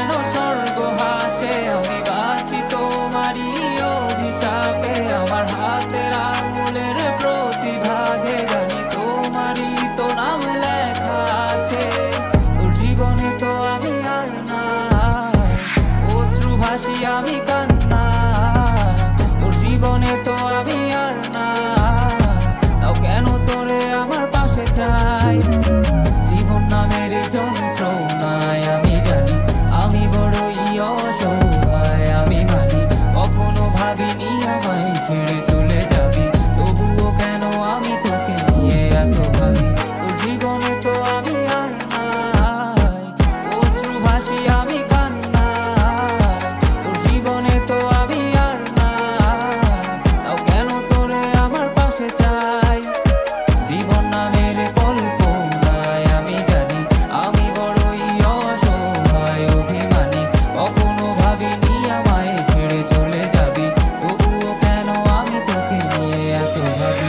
যেন স্বর্গ হাসে। আমি বাঁচি তোমারই অভিশাপে, আমার হাতের আঙুলের প্রতিভা যে জানি তোমারই তো নাম লেখা আছে। তোর জীবনে তো আমি আর না, অশ্রু ভাসি আমি কান্না। তোর জীবনে তো আমি আর না, তাও কেন তোরে আমার পাশে চাই। জীবন নামের যন্ত্রণায় আমি জানি আমি বড়ই অসহায়। আমি মানি কখনো ভাবিনি আমায় ছেড়ে চলে যাবি, তবুও কেন আমি তোকে নিয়ে এত ভাবি। তোর জীবনে তো আমি আর নাই, অশ্রু ভাসি আমি কান্না। তোর জীবনে তো আমি আর না, তাও কেন তোরে আমার পাশে চাই। জীবন নামের কল্পনায় আমি জানি আমি বড়ই অসহায় অভিমানী। কখনো ভাবিনি আমায় ছেড়ে চলে যাবি, তবুও কেন আমি তোকে নিয়ে এত ভাবি।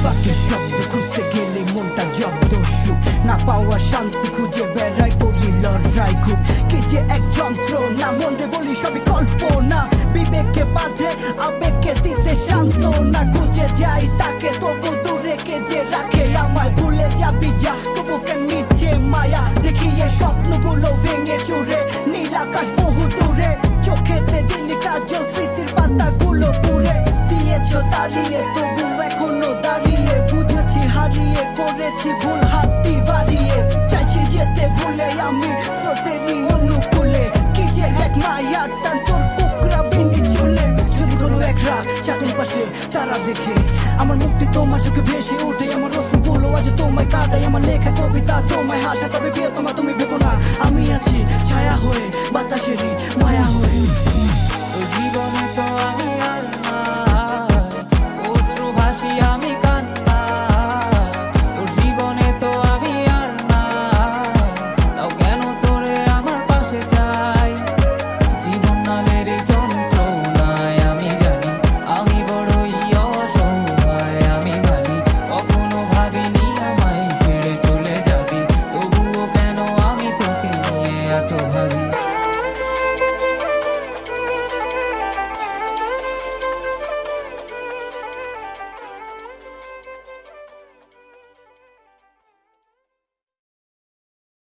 বাক্যের শব্দ খুঁজতে গেলে মনটা জব্দ, সুখ না পাওয়া শান্তি খুঁজে বেড়াই, করি লড়াই খুব কি যে এক যন্ত্র না। মনরে বলি সবই কল্পনা, বিবেককে বাঁধে আবেগকে দিতে শান্ত না। খুঁজে যাই তাকে তবু দূরে কে যে রাখে আমায়। ভুলে যাবি যা তবু কেন মিছে মায়া, দেখি এ স্বপ্নগুলো ভেঙে চুরে নীল আকাশ বহু দূরে। চোখেতে দিলি কাজল স্মৃতির পাতাগুলো পুড়ে দিয়েছ দাঁড়িয়ে, তবু এখনো দাঁড়িয়ে। বুঝেছি হারিয়ে করেছি ভুল, হাতটি বাড়িয়ে চাইছি যেতে ভুলে আমি স্রোতেরই অনুকূলে। কি যে এক মায়ার টান তোর কুকরা বিনি চুলে। যদি কোনো এক রাত চাঁদের পাশে তারা দেখে আমার মুক্তি তোমার চোখে ভেসে ওঠে। আমার অশ্রুগুলো আজ তোমায় কাঁদাই, আমার লেখা কবিতা তোমায় হাসা। তবে প্রিয় তোমার তুমি ভেবো না আমি আছি ছায়া হয়ে বাতাসেরই মায়া হয়ে। তোর জীবনে তো আমি